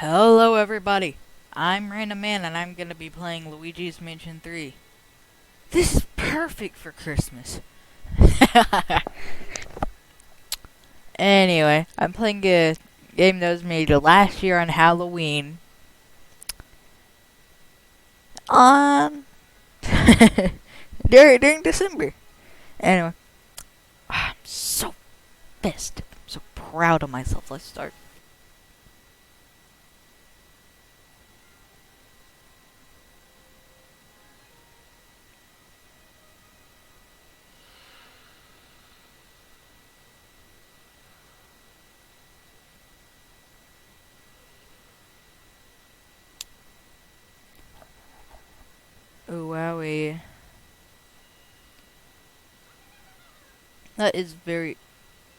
Hello everybody, I'm Random Man and I'm gonna be playing Luigi's Mansion 3. This is perfect for Christmas. Anyway, I'm playing a game that was made last year on Halloween. On during December. Anyway, I'm so pissed. I'm so proud of myself. Let's start. Oh wowie. That is very...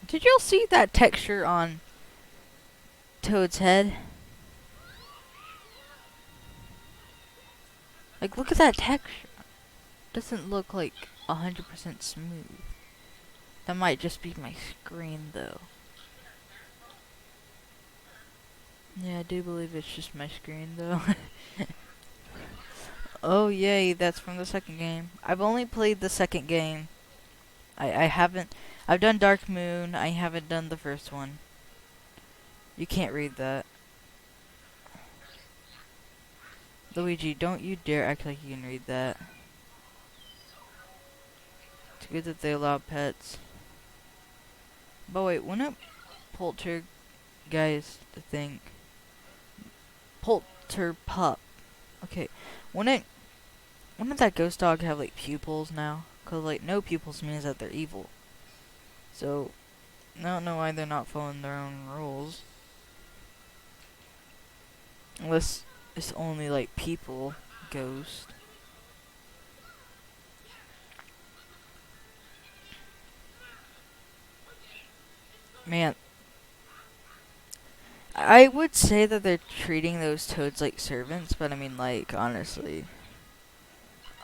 Did y'all see that texture on Toad's head? Like, look at that texture. Doesn't look like 100% smooth. That might just be my screen, though. Yeah, I do believe it's just my screen, though. Oh, yay, that's from the second game. I've only played the second game. I haven't... I've done Dark Moon. I haven't done the first one. You can't read that. Luigi, don't you dare act like you can read that. It's good that they allow pets. But wait, wouldn't poltergeist think... Polterpup. Okay, wouldn't that ghost dog have, like, pupils now? Because, like, no pupils means that they're evil. So, I don't know why they're not following their own rules. Unless it's only, like, people ghost. Man, I would say that they're treating those toads like servants, but I mean, like, honestly,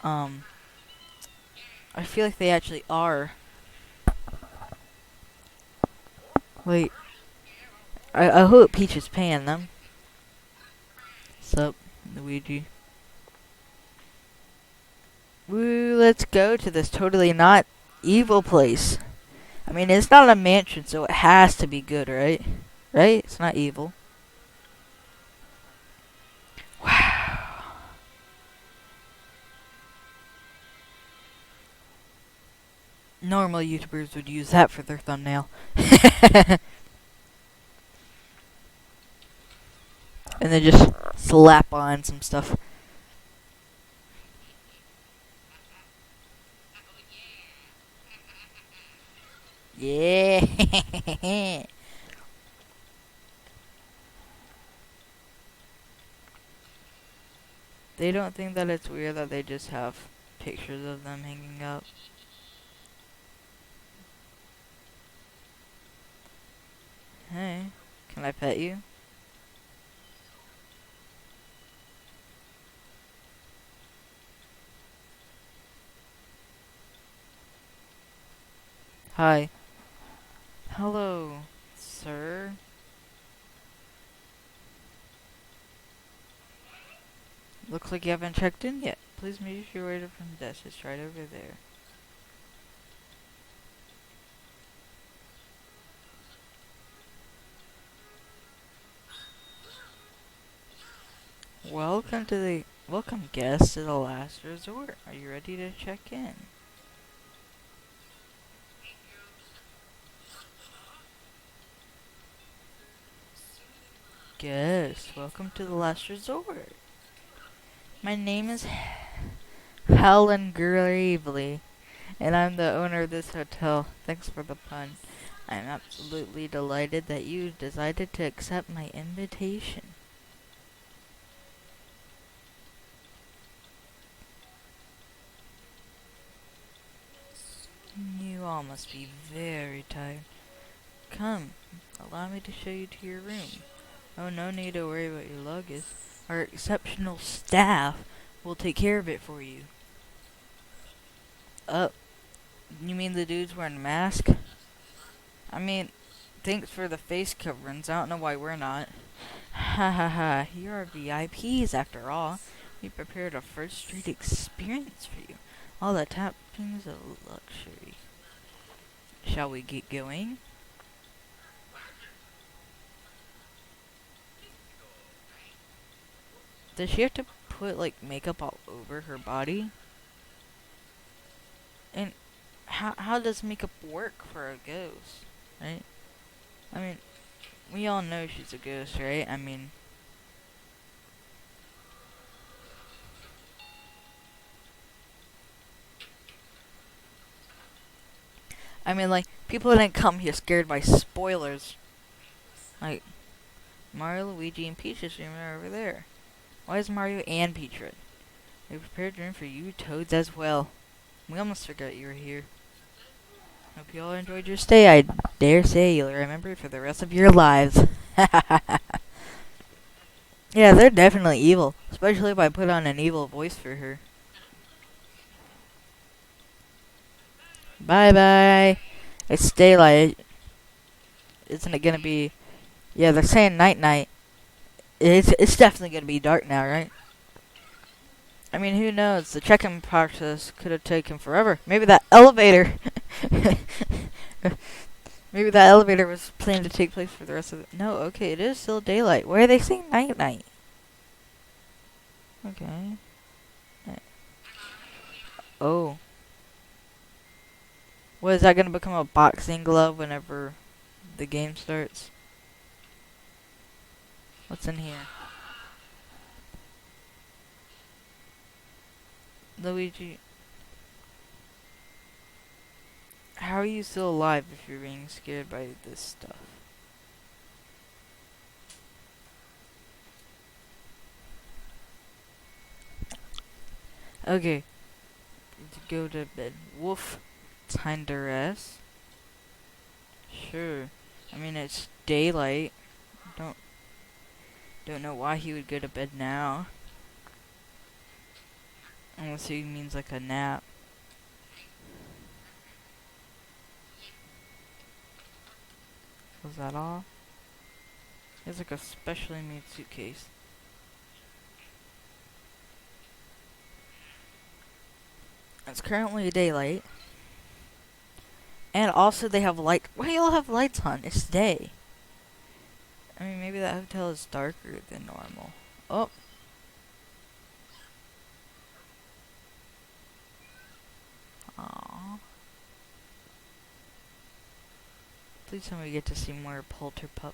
I feel like they actually are. Wait, I hope Peach is paying them. Sup, Luigi? Woo, let's go to this totally not evil place. I mean, it's not a mansion, so it has to be good, right? Right? It's not evil. Wow. Normal YouTubers would use that for their thumbnail. And then just slap on some stuff. Yeah. They don't think that it's weird that they just have pictures of them hanging up. Hey, can I pet you? Hi. Hello, sir. Looks like you haven't checked in yet. Please make your way to the front desk. It's right over there. Welcome guests to the last resort. Are you ready to check in? Guests, welcome to the last resort. My name is Helen Gravely, and I'm the owner of this hotel. Thanks for the pun. I'm absolutely delighted that you decided to accept my invitation. You all must be very tired. Come, allow me to show you to your room. Oh, no need to worry about your luggage. Our exceptional staff will take care of it for you. You mean the dudes wearing a mask? I mean, thanks for the face coverings. I don't know why we're not. Ha ha ha, you are VIPs after all. We prepared a first-rate experience for you. All the toppings of luxury. Shall we get going? Does she have to put, like, makeup all over her body? And how does makeup work for a ghost, right? I mean, we all know she's a ghost, right? Like, people didn't come here scared by spoilers. Like, Mario, Luigi, and Peach's room are over there. Why is Mario and Peach red? We prepared room for you Toads as well. We almost forgot you were here. Hope you all enjoyed your stay. I dare say you'll remember it for the rest of your lives. Yeah, they're definitely evil. Especially if I put on an evil voice for her. Bye-bye. It's daylight. Isn't it gonna be... Yeah, they're saying night-night. It's definitely gonna be dark now, right? I mean, who knows? The check-in process could have taken forever. Maybe that elevator... Maybe that elevator was planned to take place for the rest of the... No, okay, it is still daylight. Why are they saying night-night? Okay. Oh. What, is that gonna become a boxing glove whenever the game starts? What's in here? Luigi. How are you still alive if you're being scared by this stuff? Okay. To go to bed. Woof. Time to rest. Sure. I mean, it's daylight. Don't know why he would go to bed now. Unless he means like a nap. Was that all? It's like a specially made suitcase. It's currently daylight. And also they have light. Why do y'all have lights on? It's day. I mean, maybe that hotel is darker than normal. Oh. Aww. Please tell me we get to see more Polterpup.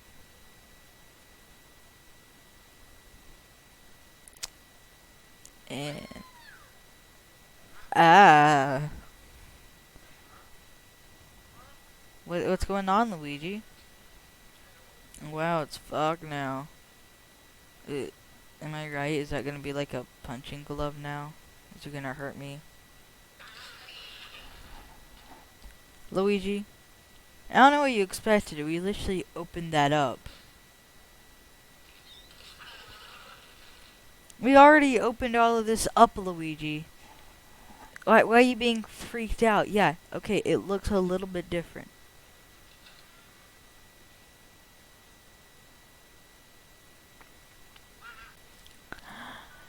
And... What's going on, Luigi? Wow, it's fog now. Am I right? Is that gonna be like a punching glove now? Is it gonna hurt me? Luigi? I don't know what you expected. We literally opened that up. We already opened all of this up, Luigi. Why are you being freaked out? Yeah, okay, it looks a little bit different.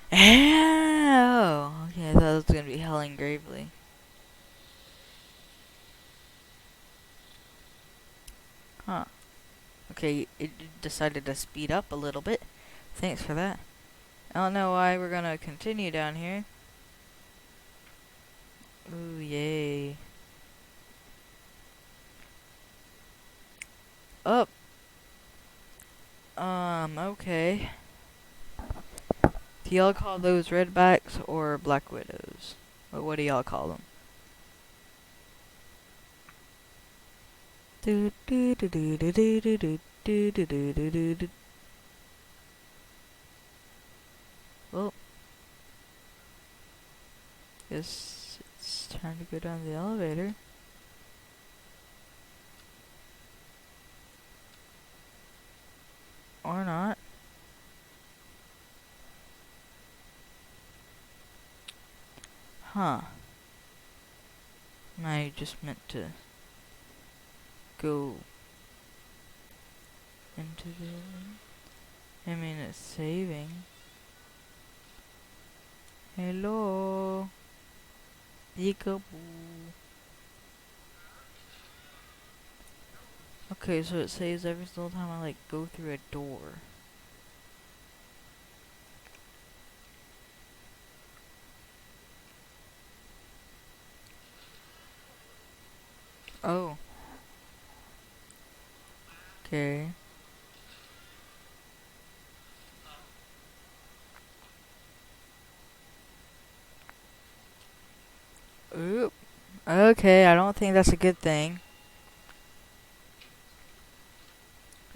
Oh, okay, I thought it was gonna be Helen Gravely. Huh. Okay, it decided to speed up a little bit. Thanks for that. I don't know why we're gonna continue down here. Ooh, yay. Up. Okay. Do y'all call those redbacks or black widows? Or what do y'all call them? Do do do do do do do do do do do do do do. Well, guess it's time to go down the elevator. Or not. Huh. I just meant to go into I mean, it's saving. Hello. Peekaboo. Okay, so it saves every single time I, like, go through a door. Oh. Okay. Oop. Okay, I don't think that's a good thing.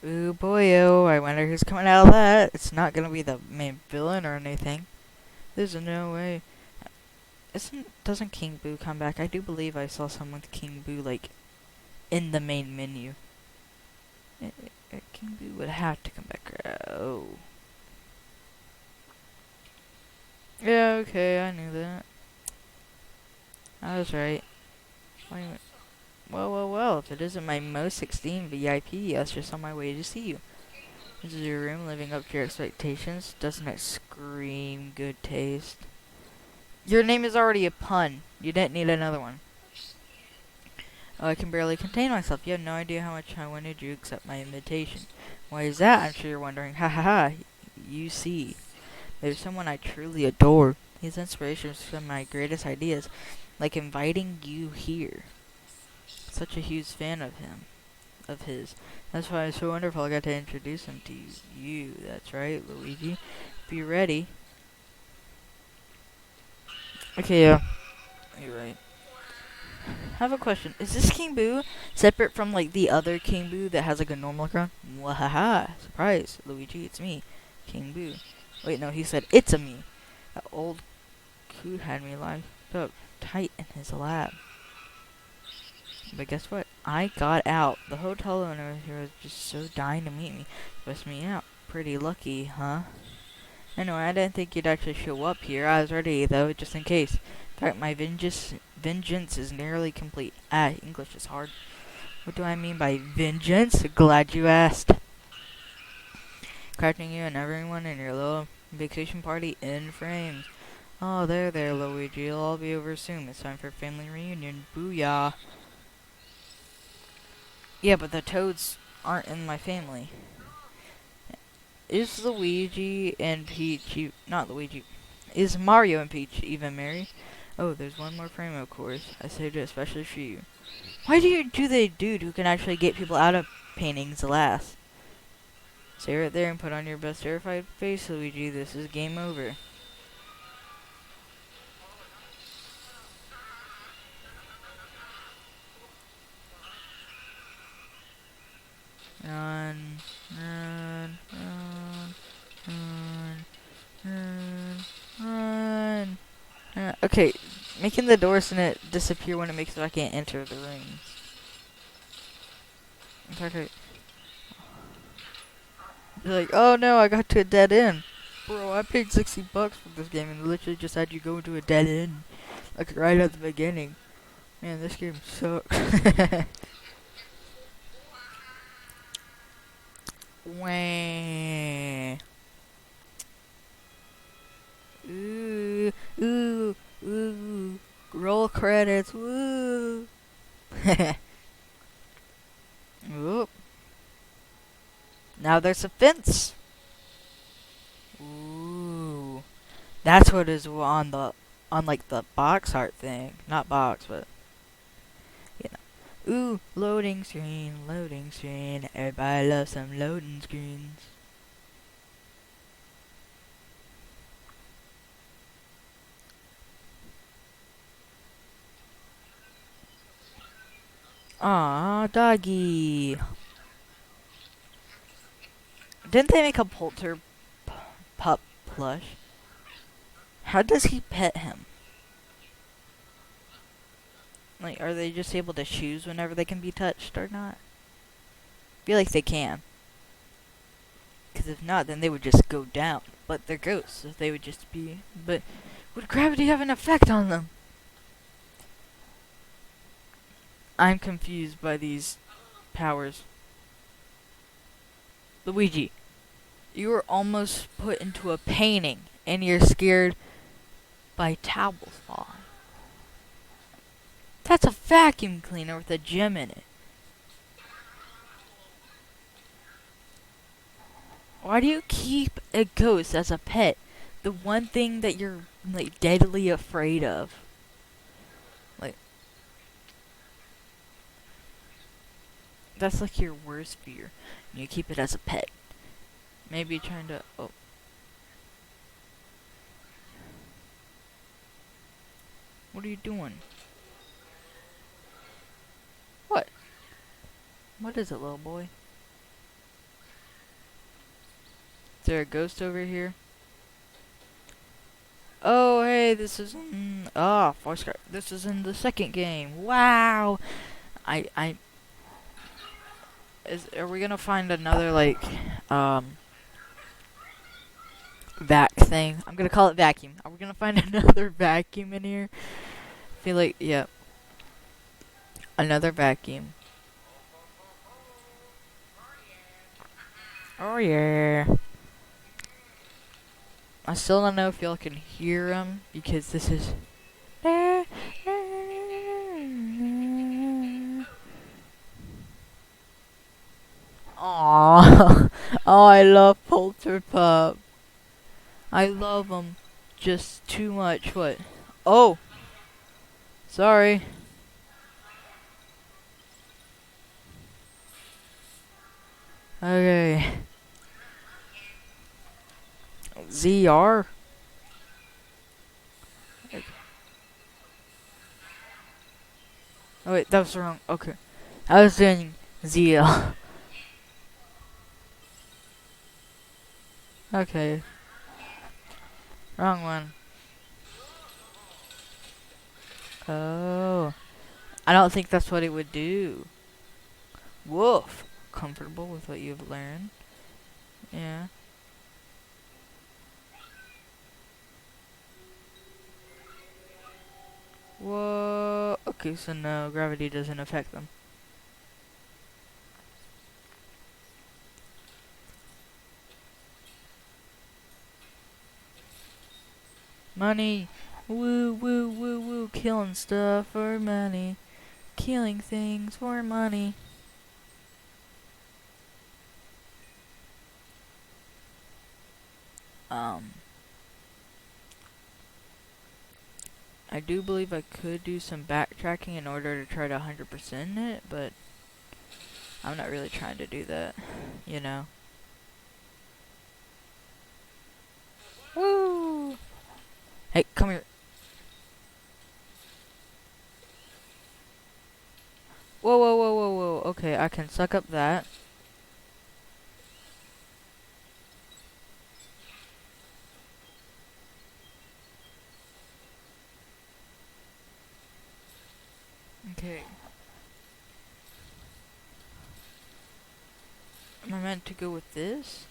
Ooh boy, oh, I wonder who's coming out of that. It's not gonna be the main villain or anything. There's no way. Doesn't King Boo come back? I do believe I saw someone with King Boo, like, in the main menu. King Boo would have to come back. Oh. Yeah, okay, I knew that. I was right. Wait a minute. Well, if it isn't my Mo 16 VIP, I was just on my way to see you. This is your room, living up to your expectations. Doesn't it scream good taste? Your name is already a pun. You didn't need another one. Oh, I can barely contain myself. You have no idea how much I wanted you to accept my invitation. Why is that? I'm sure you're wondering. Ha ha ha. You see. There's someone I truly adore. His inspiration is some of my greatest ideas. Like inviting you here. Such a huge fan of him. Of his. That's why it's so wonderful I got to introduce him to you. That's right, Luigi. Be ready. Okay, yeah. You're right. I have a question. Is this King Boo separate from, like, the other King Boo that has, like, a normal crown? Wahaha! Surprise, Luigi, it's me, King Boo. Wait, no, he said, it's a me. That old coot had me locked up tight in his lab. But guess what? I got out. The hotel owner here was just so dying to meet me. Bust me out. Pretty lucky, huh? Anyway, I didn't think you'd actually show up here. I was ready, though, just in case. In fact, my vengeance is nearly complete. Ah, English is hard. What do I mean by vengeance? Glad you asked. Catching you and everyone in your little vacation party in frames. Oh, there, Luigi. It'll all be over soon. It's time for a family reunion. Booyah. Yeah, but the Toads aren't in my family. Is Luigi and Peach... Not Luigi. Is Mario and Peach even married? Oh, there's one more frame, of course. I saved it especially for you. Why do they dude who can actually get people out of paintings last? Stay right there and put on your best terrified face, Luigi. This is game over. Run, run, run, run, run, run. Okay, making the doors in it disappear when it makes it so I can't enter the rooms. In fact, you're like, oh no, I got to a dead end. Bro, I paid $60 for this game and literally just had you go into a dead end. Like right at the beginning. Man, this game sucks. Wah. Ooh, ooh, ooh. Roll credits, woo. Oop. Now there's a fence. Ooh. That's what is on like the box art thing. Not box, but you know. Ooh, loading screen, loading screen. Everybody loves some loading screens. Aw, doggy. Didn't they make a Polter pup plush? How does he pet him? Like, are they just able to choose whenever they can be touched or not? I feel like they can. Because if not, then they would just go down. But they're ghosts, so they would just be... But would gravity have an effect on them? I'm confused by these powers. Luigi. You were almost put into a painting, and you're scared by towels falling. That's a vacuum cleaner with a gem in it. Why do you keep a ghost as a pet? The one thing that you're, like, deadly afraid of. Like, that's like your worst fear. And you keep it as a pet. Maybe trying to... Oh. What are you doing? What? What is it, little boy? Is there a ghost over here? Oh, hey, this is in... Oh, voice crack. This is in the second game. Wow! Are we gonna find another, like, vac thing? I'm gonna call it vacuum. Are we gonna find another vacuum in here? I feel like, yep. Another vacuum. Oh, yeah. I still don't know if y'all can hear them, because this is... Aww. Oh, I love Polterpup. I love them just too much. What? Oh! Sorry. Okay. ZR? Okay. Oh wait, that was wrong. Okay. I was doing ZL. Okay. Wrong one. Oh. I don't think that's what it would do. Woof. Comfortable with what you've learned. Yeah. Whoa. Okay, so no, gravity doesn't affect them. Money. Woo, woo, woo, woo. Killing stuff for money. Killing things for money. I do believe I could do some backtracking in order to try to 100% it, but I'm not really trying to do that, you know. Woo! Hey, come here. Whoa, whoa, whoa, whoa, whoa. Okay, I can suck up that. Okay. Am I meant to go with this?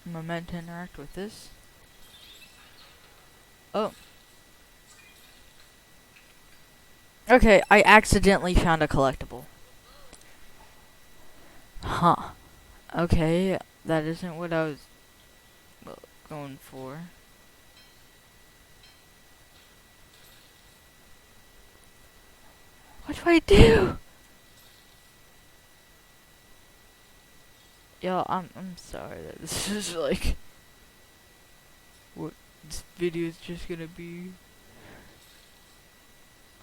Am I meant to interact with this? Oh. Okay, I accidentally found a collectible. Huh. Okay, that isn't what I was going for. What do I do? Yo, I'm sorry that this is like what this video is just gonna be.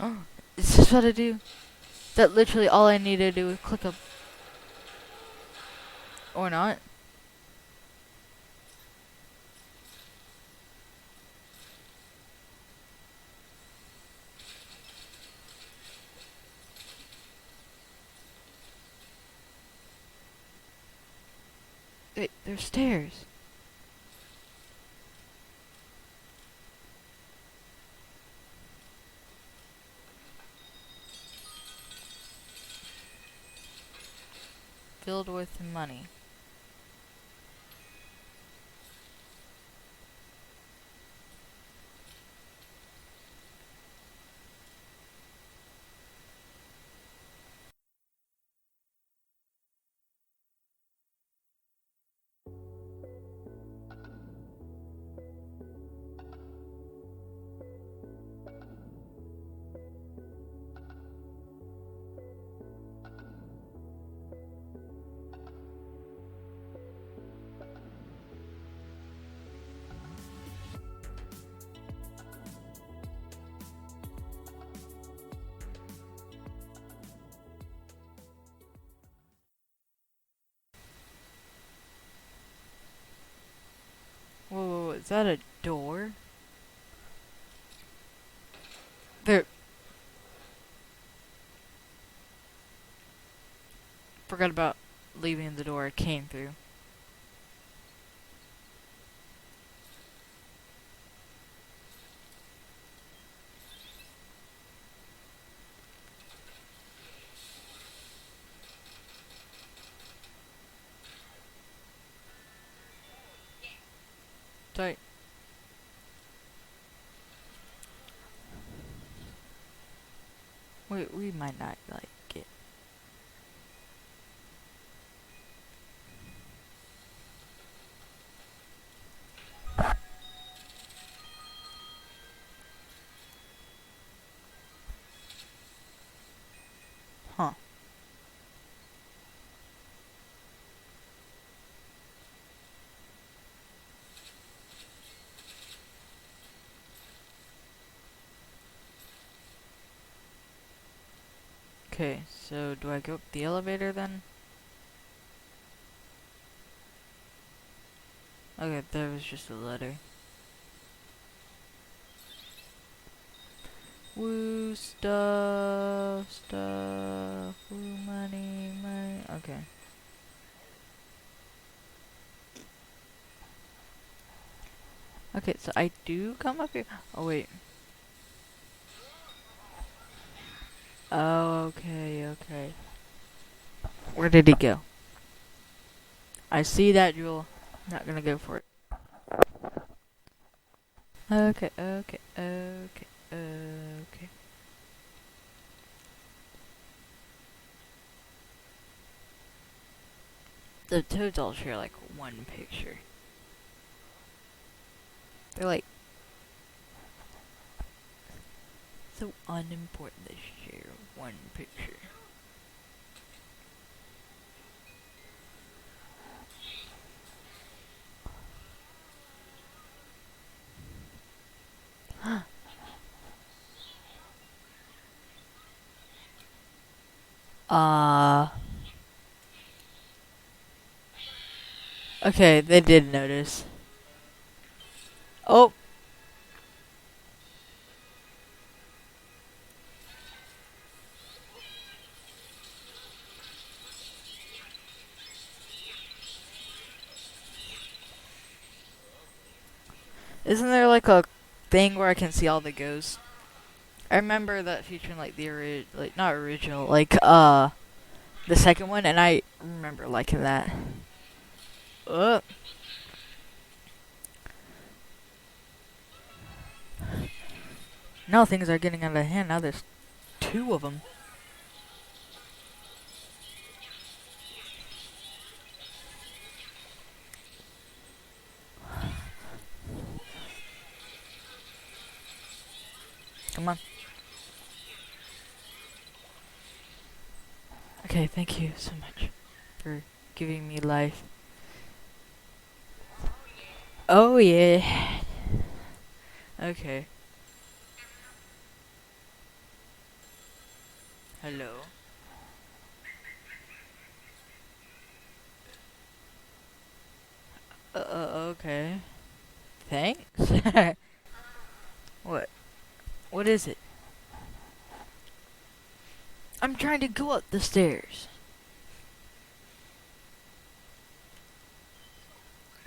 Oh, is this what I do? That literally all I need to do is click up. Or not. Wait, there's stairs. filled with money. Whoa, is that a door? There. Forgot about leaving the door I came through. Sorry. We might not like it. Huh. Okay, so do I go up the elevator then? Okay, there was just a letter. Woo, stuff, woo, money, money. Okay. Okay, so I do come up here. Oh, wait. Oh, okay, okay. Where did he go? I see that jewel. Not gonna go for it. Okay, okay, okay, okay. The toads all share like one picture. They're like so unimportant they share one picture. Okay, they did notice. Oh! Isn't there like a thing where I can see all the ghosts? I remember that featuring like the like not original, like the second one, and I remember liking that. Now things are getting out of hand. Now there's two of them. Come on. Okay, thank you so much for giving me life. Oh yeah. Okay. Hello. Okay. Thanks. What? What is it? I'm trying to go up the stairs.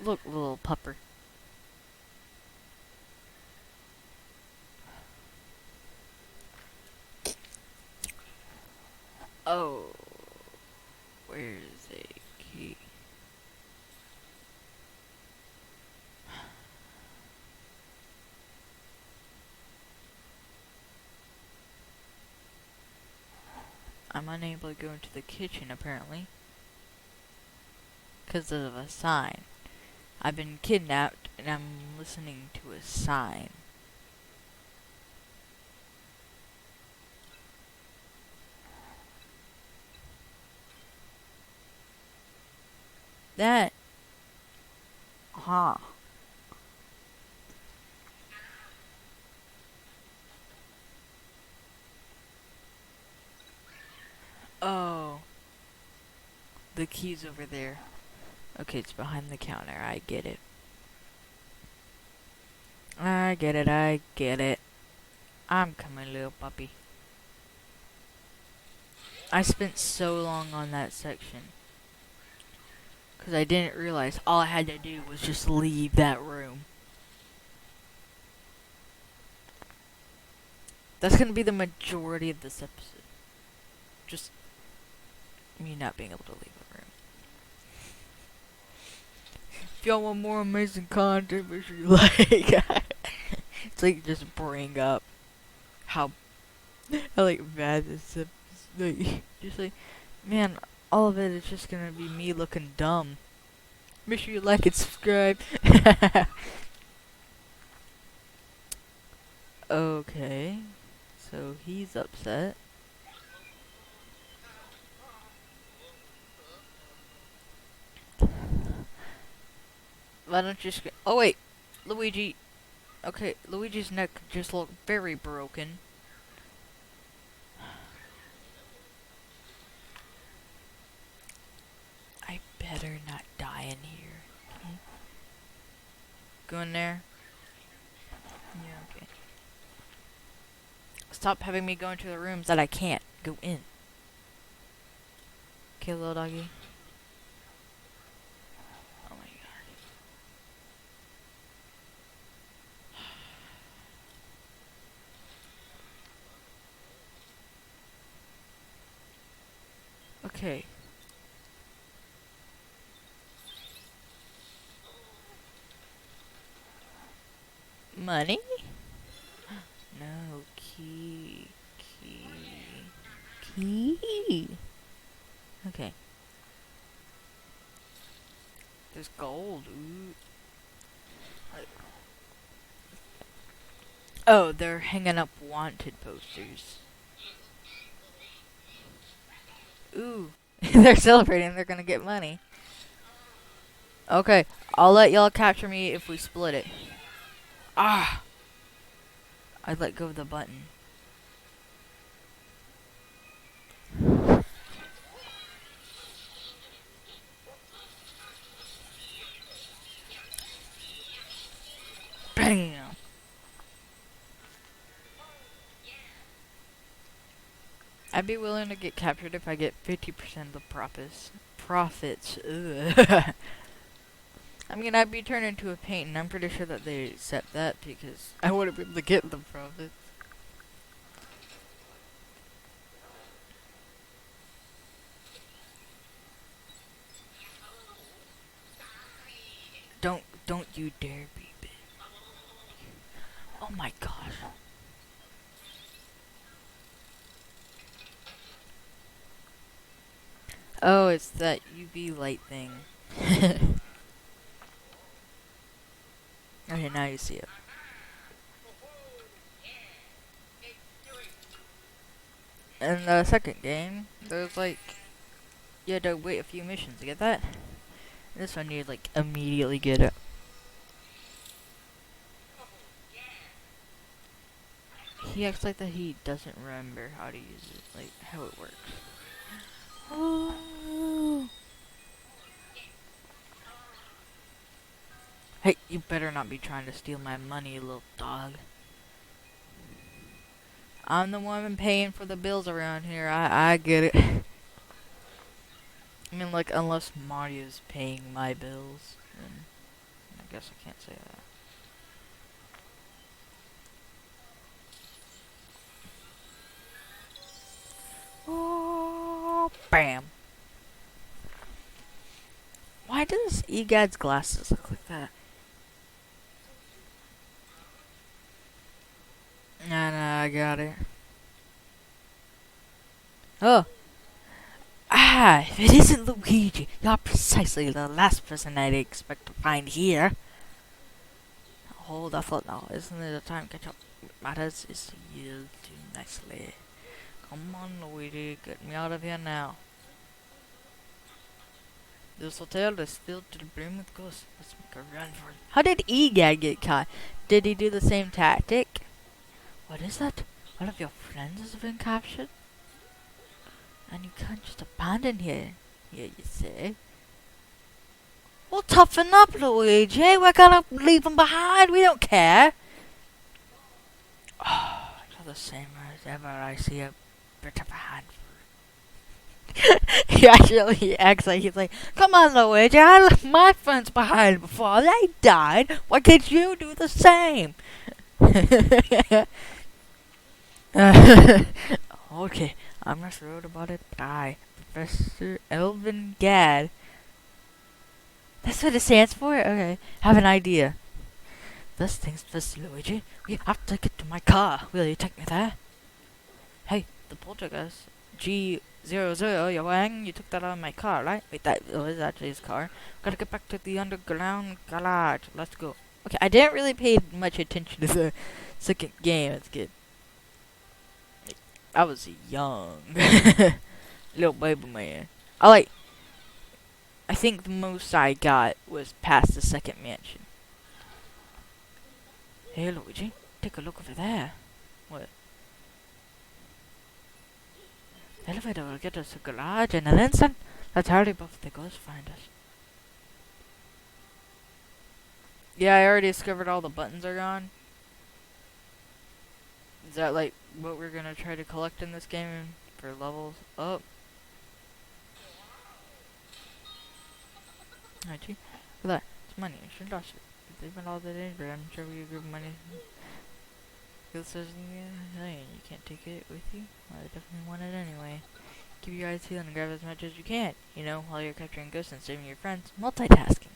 Look, little pupper. Oh. Where is it? I'm unable to go into the kitchen, apparently. Because of a sign. I've been kidnapped, and I'm listening to a sign. That... Huh. Oh. The key's over there. Okay, it's behind the counter. I get it. I get it, I get it. I'm coming, little puppy. I spent so long on that section. Because I didn't realize all I had to do was just leave that room. That's going to be the majority of this episode. Just me not being able to leave a room. If y'all want more amazing content, make sure you like. It's like just bring up how like bad this is. Like, just like, man, all of it is just gonna be me looking dumb. Make sure you like and subscribe. Okay, so he's upset. Why don't you oh wait, Luigi. Okay, Luigi's neck just looked very broken. I better not die in here. Okay. Go in there. Yeah, okay. Stop having me go into the rooms that I can't go in. Okay, little doggy. Oh my god. Okay. Money? No, key. Okay. There's gold. Ooh. Oh, they're hanging up wanted posters. Ooh. They're celebrating. They're gonna get money. Okay. I'll let y'all capture me if we split it. Ah! I let go of the button. Bam! I'd be willing to get captured if I get 50% of the profits. Ugh. I mean, I'd be turned into a paint, and I'm pretty sure that they accept that because I wouldn't be able to get the profits. Don't you dare be big. Oh my gosh. Oh, it's that UV light thing. Okay, now you see it. In the second game, there's like, you had to wait a few missions to get that. This one you like immediately get it. He acts like that he doesn't remember how to use it, like how it works. Oh. Hey, you better not be trying to steal my money, you little dog. I'm the one paying for the bills around here. I get it. I mean, like, unless Mario's paying my bills, then I guess I can't say that. Oh, bam. Why does EGAD's glasses look like that? Nah, I got it. Oh, Ah, if it isn't Luigi, you're precisely the last person I'd expect to find here. Hold a thought now, isn't it a time catch up? What matters is to yield too nicely. Come on, Luigi, get me out of here now. This hotel is filled to the brim with ghosts. Let's make a run for it. How did Egad get caught? Did he do the same tactic? What is that? One of your friends has been captured? And you can't just abandon here, you say? Well, toughen up, Luigi. We're gonna leave him behind. We don't care. Oh, you're the same as ever. I see a bit of a handful. He actually acts like he's like, come on, Luigi. I left my friends behind before they died. Why can't you do the same? Okay, I'm not sure about it, but Professor Elvin Gad. That's what it stands for? Okay, have an idea. First things first, Luigi. We have to get to my car. Will you take me there? Hey, the poltergeist. G00, Yang, you took that out of my car, right? Wait, that was actually his car. Gotta get back to the underground garage. Let's go. Okay, I didn't really pay much attention to the second game as a kid. I was young. Little baby man. I think the most I got was past the second mansion. Hey, Luigi, take a look over there. What? The elevator will get us to the garage in an instant. Let's hurry before the ghosts find us. Yeah, I already discovered all the buttons are gone. Is that like what we're gonna try to collect in this game for levels up? Alright, for that. It's money. I should lost it. They've been all the danger. I'm sure we agree money. Because there's you can't take it with you. Well, I definitely want it anyway. Keep your eyes peeled and grab as much as you can. You know, while you're capturing ghosts and saving your friends. Multitasking.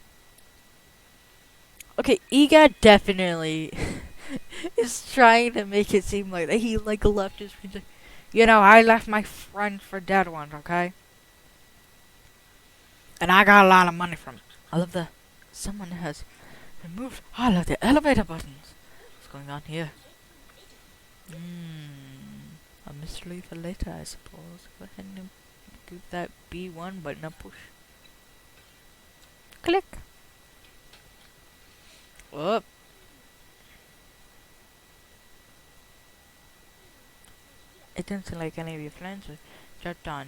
Okay, Ega definitely is trying to make it seem like he left his friends. You know, I left my friends for dead ones, okay? And I got a lot of money from it. I love the... Someone has removed all of the elevator buttons. What's going on here? A mystery for later, I suppose. Go ahead and give that B1 button a push. Click. Whoop. It doesn't seem like any of your friends were trapped on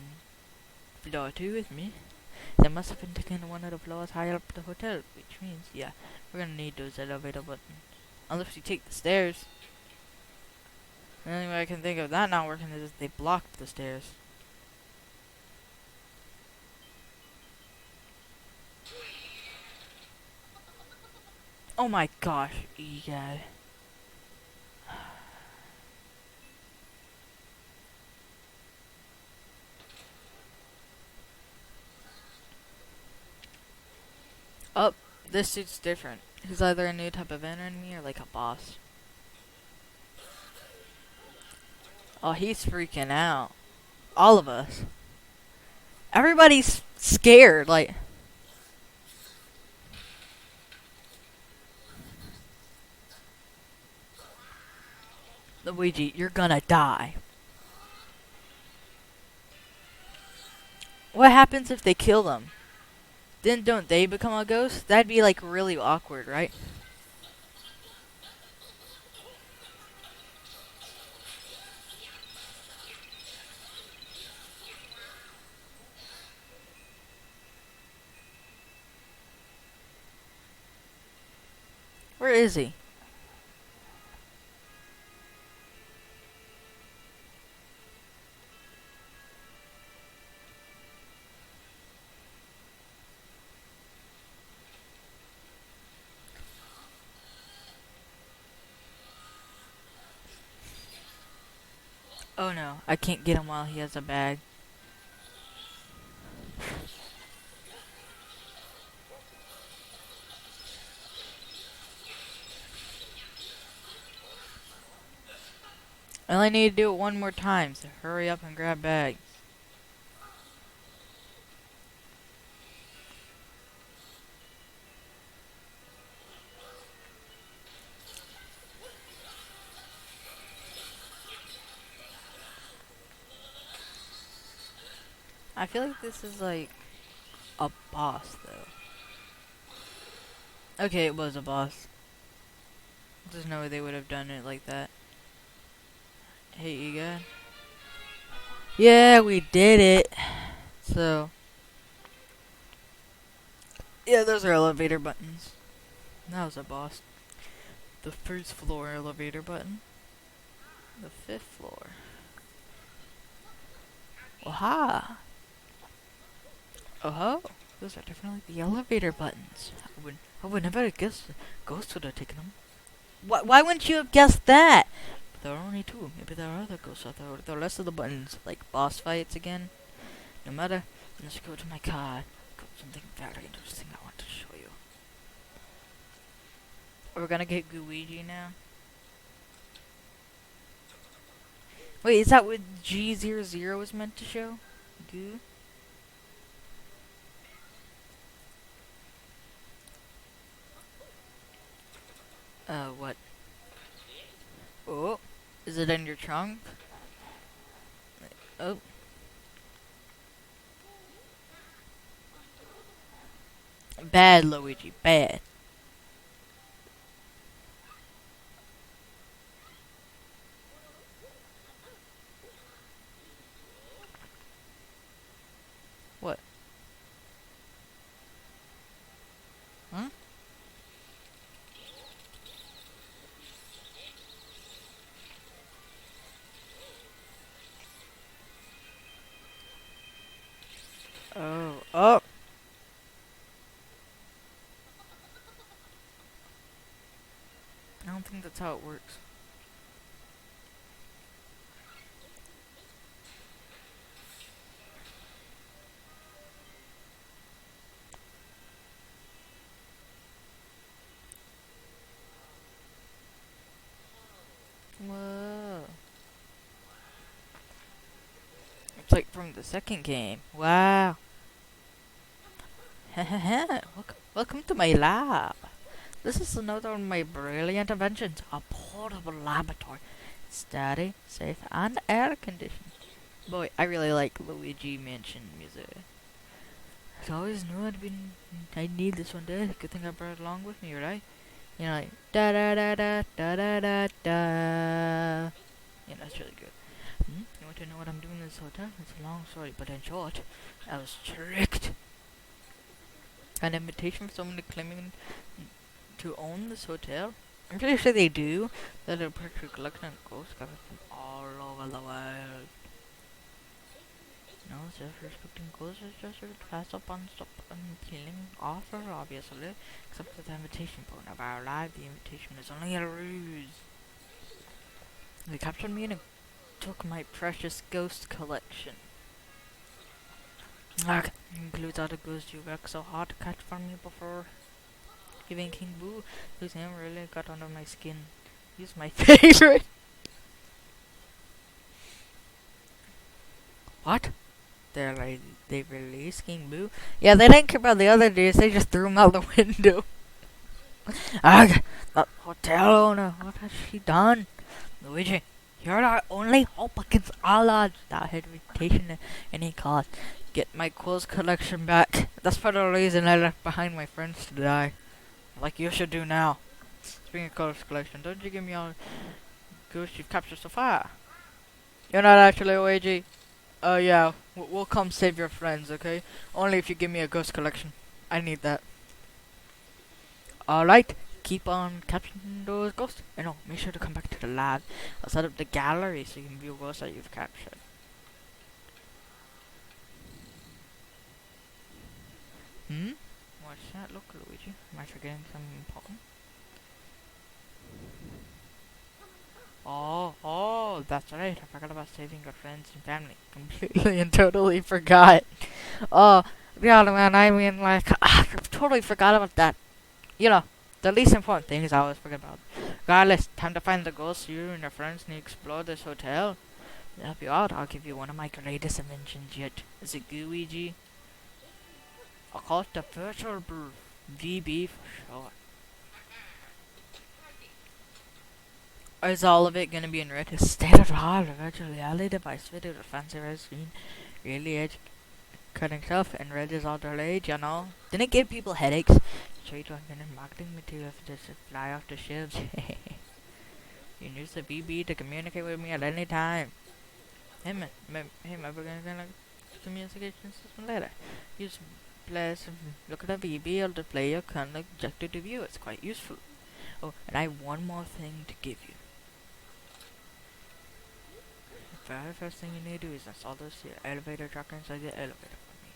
floor 2 with me. They must have been taken to one of the floors higher up the hotel, which means, yeah, we're gonna need those elevator buttons. Unless you take the stairs. The only way I can think of that not working is if they blocked the stairs. Oh my gosh, Egad. Oh, this suit's different. He's either a new type of enemy or like a boss. Oh, he's freaking out. All of us. Everybody's scared, like... Luigi, you're gonna die. What happens if they kill them? Then don't they become a ghost? That'd be like really awkward, right? Where is he? Oh no, I can't get him while he has a bag. I only need to do it one more time, so hurry up and grab bags. I feel like this is like a boss though. Okay, it was a boss. There's no way they would have done it like that. Hey, you good? Yeah, we did it. So, yeah, those are elevator buttons. That was a boss. The first floor elevator button. The fifth floor. Aha! Oh ho! Those are definitely the elevator buttons. I would never have guessed ghosts would have taken them. Why wouldn't you have guessed that? But there are only two. Maybe there are other ghosts out there. The rest of the buttons, like boss fights again. No matter. Let's go to my car. Got something very interesting I want to show you. We're gonna get Luigi now. Wait, is that what G00 was meant to show? Goo? What? Oh, is it in your trunk? Oh. Bad, Luigi, bad. What? Huh? Oh, oh! I don't think that's how it works. Whoa. It's like from the second game. Wow. Welcome to my lab. This is another of my brilliant inventions. A portable laboratory. Steady, safe, and air conditioned. Boy, I really like Luigi Mansion music. I always knew I'd need this one day. Good thing I brought it along with me, right? You know, like da da da da da da da da. Yeah, that's really good. You want to know what I'm doing in this hotel? It's a long story, but in short, I was tricked. An invitation for someone claiming to own this hotel. I'm pretty sure they do. That a picture collection of ghosts coming from all over the world. No, self-respecting ghosts is just to pass up on stop and killing offer, obviously. Except for the invitation part of our life, the invitation is only a ruse. They captured me and took my precious ghost collection. Ugh, includes all the ghosts you worked so hard to catch for me before. Even King Boo, whose name really got under my skin. He's my favorite. What? They released King Boo? Yeah, they didn't care about the other dudes, they just threw him out the window. Ugh, that hotel owner, what has she done? Luigi, you're our only hope against all odds. That reputation at any cost. Get my quiz collection back. That's part of the reason I left behind my friends to die. Like you should do now. Speaking of quiz collection, don't you give me all ghosts you've captured so far? You're not actually Luigi. Yeah, we'll come save your friends, okay? Only if you give me a ghost collection. I need that. Alright, keep on capturing those ghosts. And no, make sure to come back to the lab. I'll set up the gallery so you can view ghosts that you've captured. What's that? Look, Luigi. Am I forgetting something important? Oh, that's right. I forgot about saving your friends and family. Completely and totally forgot. Oh, yeah, man, I mean, like, I totally forgot about that. You know, the least important thing is I always forget about. Regardless, time to find the ghosts you and your friends need to explore this hotel. To help you out, I'll give you one of my greatest inventions yet. Is it Luigi? I'll call it the Virtual Brew. VB for short. Is all of it gonna be in red? State of the art virtual reality device fitted with a fancy red screen, really edge cutting stuff, and Red is all delayed, you know. Didn't it give people headaches? Trade talking and marketing material for just to fly off the shelves. You can use the BB to communicate with me at any time. Hey, we're gonna communication system later. Use plus look at the VB, it'll display your current objective to view. It's quite useful. Oh, and I have one more thing to give you. The very first thing you need to do is install this elevator tracker inside the elevator for me.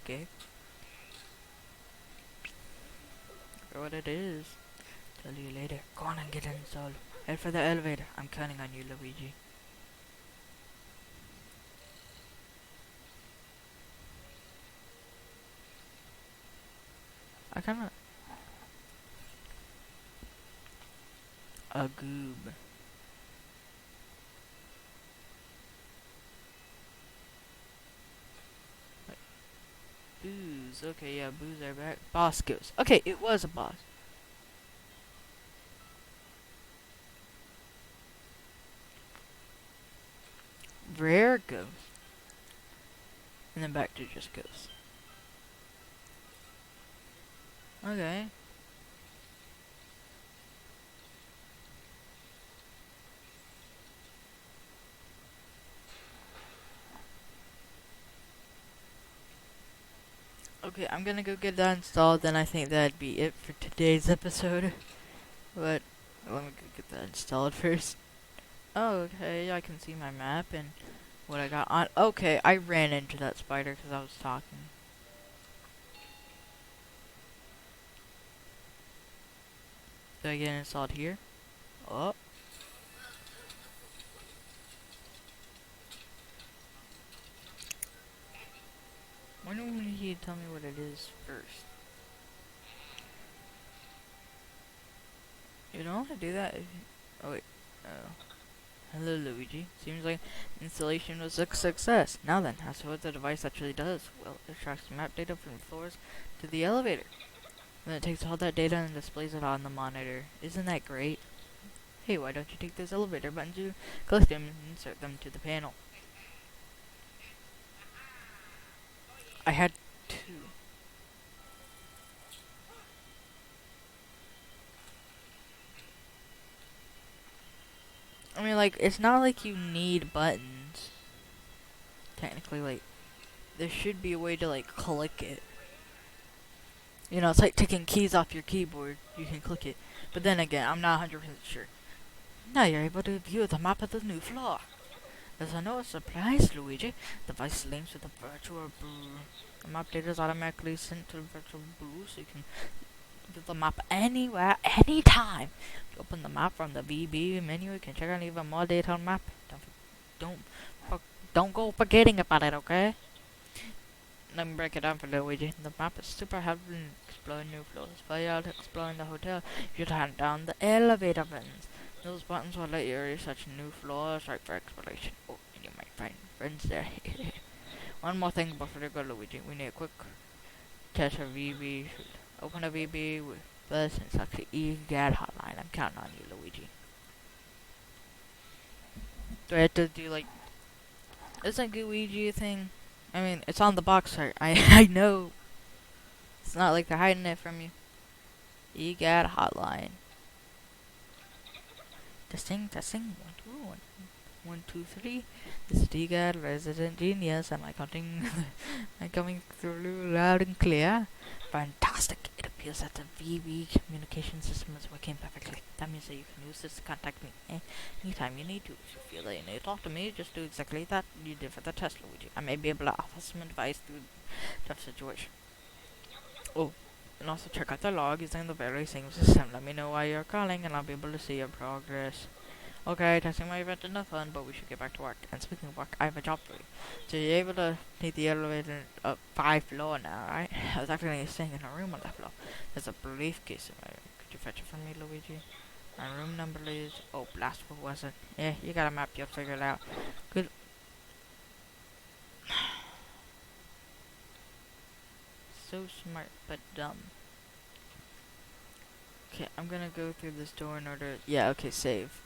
Okay? Forget what it is. Tell you later. Go on and get it installed. Head for the elevator. I'm counting on you, Luigi. I kinda... A goob. Booze. Okay, yeah, booze are back. Boss goes. Okay, it was a boss. Rare goes. And then back to just goes. Okay. Okay, I'm gonna go get that installed, then I think that'd be it for today's episode. But, let me go get that installed first. Oh, okay, I can see my map and what I got on. Okay, I ran into that spider because I was talking. Do I get it installed here? Oh. Why don't you tell me what it is first? You don't have to do that. Oh wait. Oh. Hello, Luigi. Seems like installation was a success. Now then, as to what the device actually does. Well, it tracks map data from floors to the elevator. Then it takes all that data and displays it on the monitor. Isn't that great? Hey, why don't you take those elevator buttons, you collect them and insert them to the panel? I had two. I mean, like, it's not like you need buttons. Technically, like, there should be a way to, like, click it. You know, it's like taking keys off your keyboard. You can click it. But then again, I'm not 100% sure. Now you're able to view the map of the new floor. There's no surprise, Luigi. The device links with the virtual boo. The map data is automatically sent to the virtual boo, so you can view the map anywhere, anytime. If you open the map from the VB menu, you can check out even more data on map. Don't go forgetting about it, okay? Let me break it down for Luigi. The map is super helpful in exploring new floors. While you're out exploring the hotel, you should hand down the elevator buttons. Those buttons will let you research new floors right for exploration. Oh, and you might find friends there. One more thing before we go, Luigi. We need a quick test of VB. Open a VB with this and select the EGAD hotline. I'm counting on you, Luigi. Do I have to do like... Isn't Luigi a thing? I mean, it's on the box art. I know. It's not like they're hiding it from you. EGAD hotline. Testing. 1, 2, 3. This is EGAD Resident Genius. Am I counting? Am I coming through loud and clear? Fantastic. It appears that the VB communication system is working perfectly. That means that you can use this to contact me anytime you need to. If you feel that you need to talk to me, just do exactly that you did for the test, Luigi. I may be able to offer some advice through the tough situation. Oh, and also check out the log using the very same system. Let me know why you're calling and I'll be able to see your progress. Okay, testing my event is no fun, but we should get back to work. And speaking of work, I have a job for you. So you're able to take the elevator up 5 floors now, right? I was actually staying in a room on that floor. There's a briefcase in my room. Could you fetch it for me, Luigi? My room number is... Oh, blast, what was it? Yeah, you got a map, you'll figure it out. Good. So smart, but dumb. Okay, I'm gonna go through this door in order... Yeah, okay, save.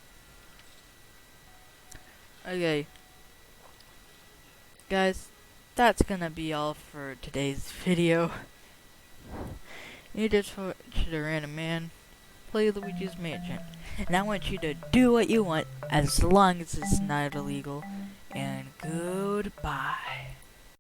Okay. Guys, that's gonna be all for today's video. You just watched a random man play Luigi's Mansion. And I want you to do what you want as long as it's not illegal. And goodbye.